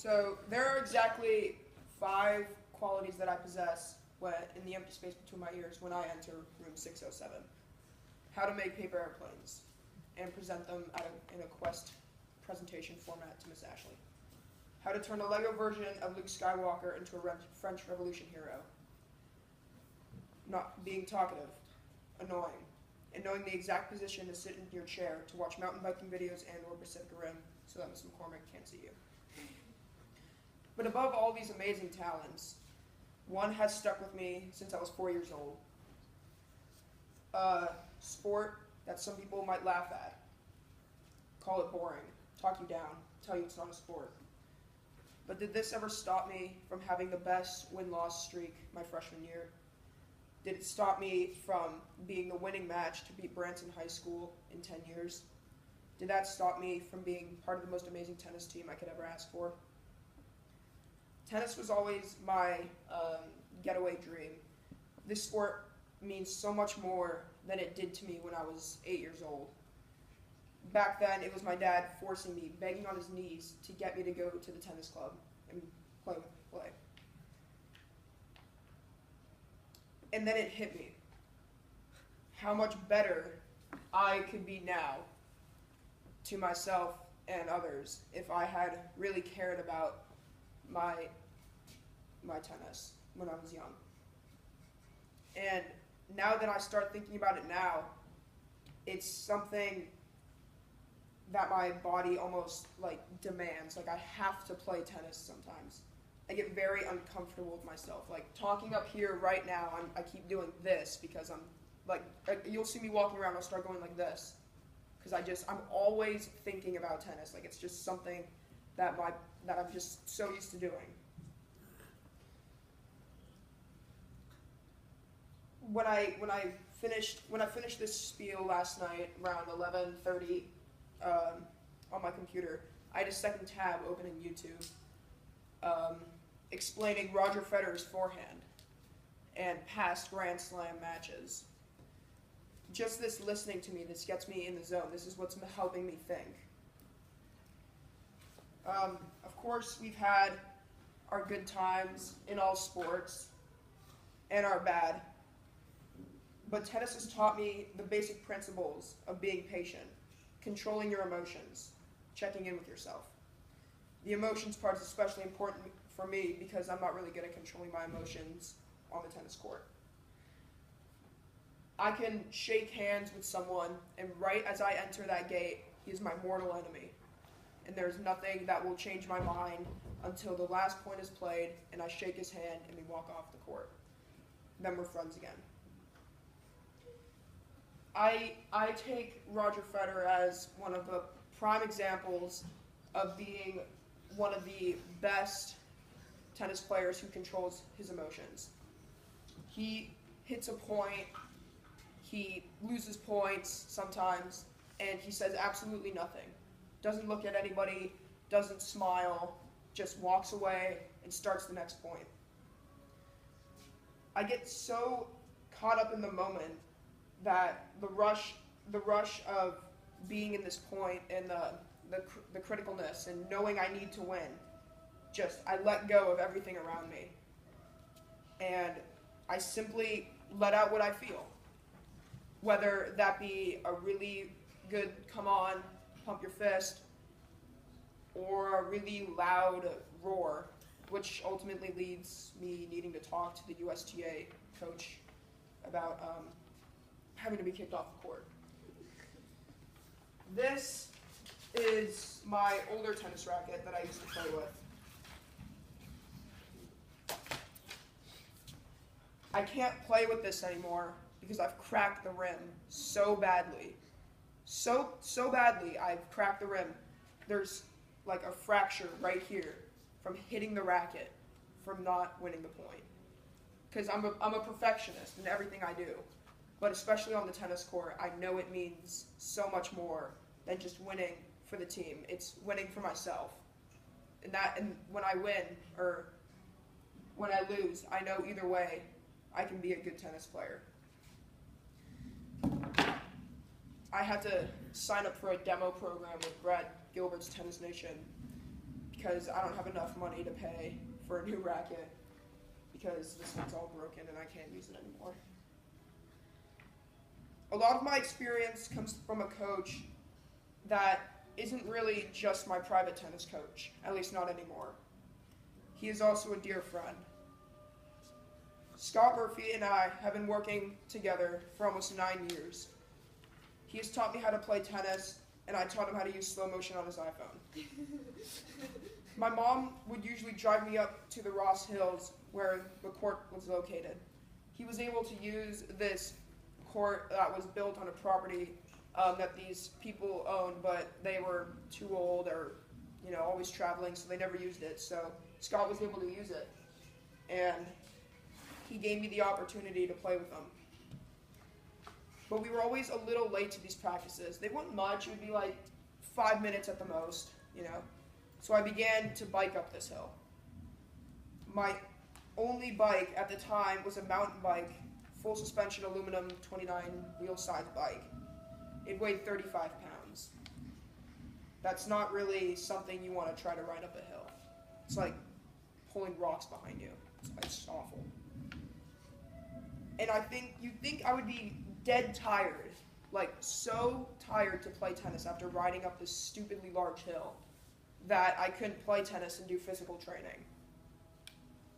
So there are exactly 5 qualities that I possess in the empty space between my ears when I enter room 607. How to make paper airplanes and present them in a Quest presentation format to Miss Ashley. How to turn a Lego version of Luke Skywalker into a French Revolution hero. Not being talkative, annoying, and knowing the exact position to sit in your chair to watch mountain biking videos and or Pacific Rim so that Miss McCormick can't see you. But above all these amazing talents, one has stuck with me since I was 4 years old. A sport that some people might laugh at, call it boring, talk you down, tell you it's not a sport. But did this ever stop me from having the best win-loss streak my freshman year? Did it stop me from being the winning match to beat Branson High School in 10 years? Did that stop me from being part of the most amazing tennis team I could ever ask for? Tennis was always my getaway dream. This sport means so much more than it did to me when I was 8 years old. Back then, it was my dad forcing me, begging on his knees, to get me to go to the tennis club and play. And then it hit me how much better I could be now to myself and others if I had really cared about my tennis when I was young. And now that I start thinking about it now, it's something that my body almost demands. I have to play tennis sometimes. I get very uncomfortable with myself. Talking up here right now, I keep doing this because you'll see me walking around, I'll start going like this. Because I'm always thinking about tennis. It's just something that I'm just so used to doing. When I finished this spiel last night around 11:30 on my computer, I had a second tab open in YouTube explaining Roger Federer's forehand and past Grand Slam matches. Just this listening to me, this gets me in the zone. This is what's helping me think. Of course, we've had our good times in all sports and our bad. But tennis has taught me the basic principles of being patient, controlling your emotions, checking in with yourself. The emotions part is especially important for me because I'm not really good at controlling my emotions on the tennis court. I can shake hands with someone, and right as I enter that gate, he is my mortal enemy. And there's nothing that will change my mind until the last point is played, and I shake his hand, and we walk off the court. Then we're friends again. I take Roger Federer as one of the prime examples of being one of the best tennis players who controls his emotions. He hits a point, he loses points sometimes, and he says absolutely nothing. Doesn't look at anybody, doesn't smile, just walks away and starts the next point. I get so caught up in the moment that the rush of being in this point and the criticalness and knowing I need to win, I let go of everything around me. And I simply let out what I feel. Whether that be a really good come on, pump your fist, or a really loud roar, which ultimately leads me needing to talk to the USTA coach about having to be kicked off the court. This is my older tennis racket that I used to play with. I can't play with this anymore because I've cracked the rim so badly. So badly I've cracked the rim. There's a fracture right here from hitting the racket, from not winning the point. Because I'm a perfectionist in everything I do. But especially on the tennis court, I know it means so much more than just winning for the team. It's winning for myself. And when I win or when I lose, I know either way I can be a good tennis player. I had to sign up for a demo program with Brett Gilbert's Tennis Nation because I don't have enough money to pay for a new racket because this one's all broken and I can't use it anymore. A lot of my experience comes from a coach that isn't really just my private tennis coach, at least not anymore. He is also a dear friend. Scott Murphy and I have been working together for almost 9 years. He has taught me how to play tennis, and I taught him how to use slow motion on his iPhone. My mom would usually drive me up to the Ross Hills where the court was located. He was able to use this court that was built on a property that these people owned, but they were too old or, always traveling, so they never used it. So Scott was able to use it, and he gave me the opportunity to play with them. But we were always a little late to these practices. They weren't much. It would be like 5 minutes at the most, So I began to bike up this hill. My only bike at the time was a mountain bike, full suspension aluminum 29 wheel size bike. It weighed 35 pounds. That's not really something you want to try to ride up a hill. It's like pulling rocks behind you. It's awful. And you'd think I would be dead tired, like so tired to play tennis after riding up this stupidly large hill that I couldn't play tennis and do physical training.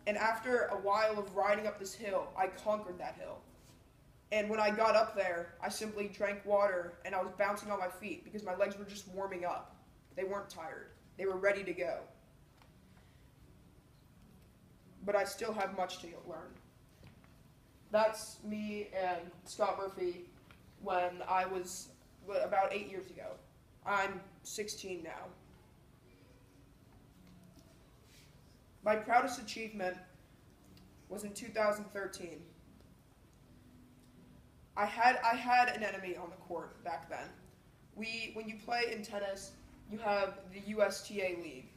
And after a while of riding up this hill, I conquered that hill. And when I got up there, I simply drank water and I was bouncing on my feet because my legs were just warming up. They weren't tired. They were ready to go. But I still have much to learn. That's me and Scott Murphy when I was about 8 years ago. I'm 16 now. My proudest achievement was in 2013. I had an enemy on the court back then. When you play in tennis, you have the USTA League,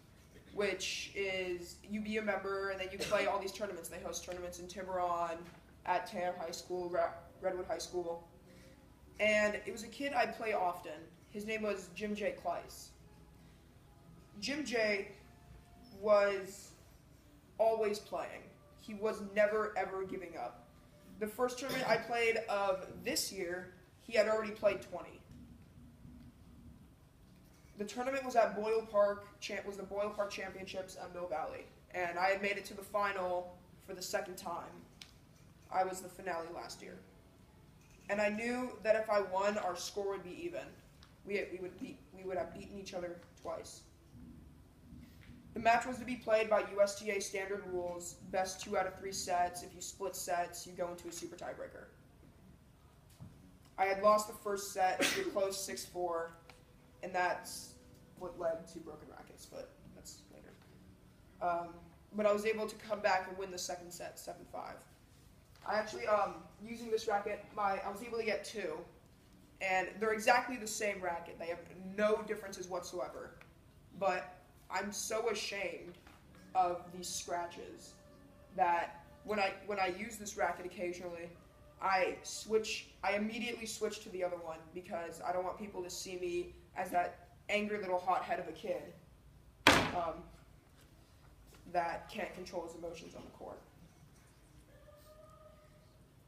which is you be a member and then you play all these tournaments. They host tournaments in Tiburon, at Tanner High School, Redwood High School. And it was a kid I'd play often. His name was Jim J. Kleiss. Jim J. was always playing. He was never, ever giving up. The first tournament I played of this year, he had already played 20. The tournament was at Boyle Park, was the Boyle Park Championships at Mill Valley. And I had made it to the final for the second time. I was the finale last year. And I knew that if I won, our score would be even. We would have beaten each other twice. The match was to be played by USTA standard rules, best 2 out of 3 sets. If you split sets, you go into a super tiebreaker. I had lost the first set, we were close 6-4, and that's what led to broken rackets, but that's later. But I was able to come back and win the second set, 7-5. I actually, using this racket, I was able to get 2, and they're exactly the same racket. They have no differences whatsoever, but I'm so ashamed of these scratches that when I use this racket occasionally, I immediately switch to the other one because I don't want people to see me as that angry little hothead of a kid that can't control his emotions on the court.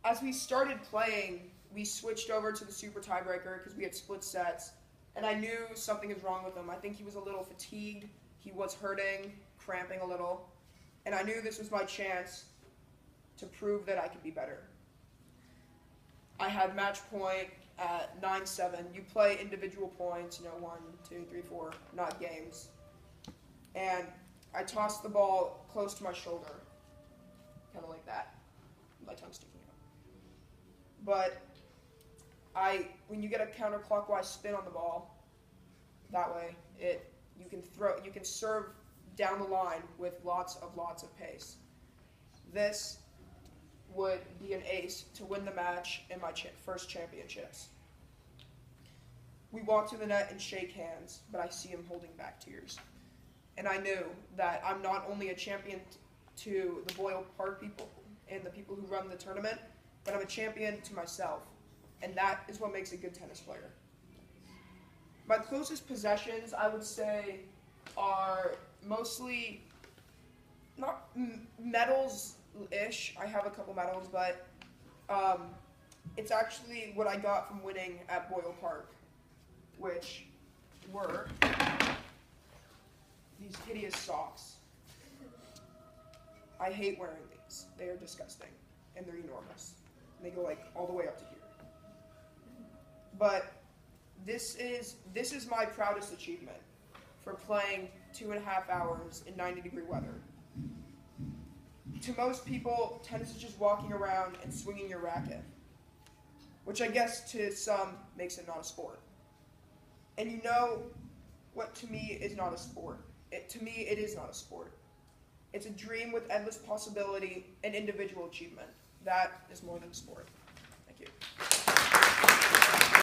As we started playing, we switched over to the super tiebreaker because we had split sets, and I knew something was wrong with him. I think he was a little fatigued. He was hurting, cramping a little, and I knew this was my chance to prove that I could be better. I had match point at 9-7. You play individual points, 1, 2, 3, 4, not games. And I tossed the ball close to my shoulder, kind of like that, my tongue sticking out. But when you get a counterclockwise spin on the ball, that way you can serve down the line with lots of pace. This would be an ace to win the match in my first championships. We walk to the net and shake hands, but I see him holding back tears. And I knew that I'm not only a champion to the Boyle Park people and the people who run the tournament, but I'm a champion to myself. And that is what makes a good tennis player. My closest possessions, I would say, are mostly not medals-ish. I have a couple medals, but it's actually what I got from winning at Boyle Park, which were these hideous socks. I hate wearing these. They are disgusting, and they're enormous. And they go like all the way up to here. But this is my proudest achievement for playing 2.5 hours in 90-degree weather. To most people, tennis is just walking around and swinging your racket, which I guess to some makes it not a sport. And you know what to me is not a sport? To me, it is not a sport. It's a dream with endless possibility and individual achievement. That is more than a sport. Thank you.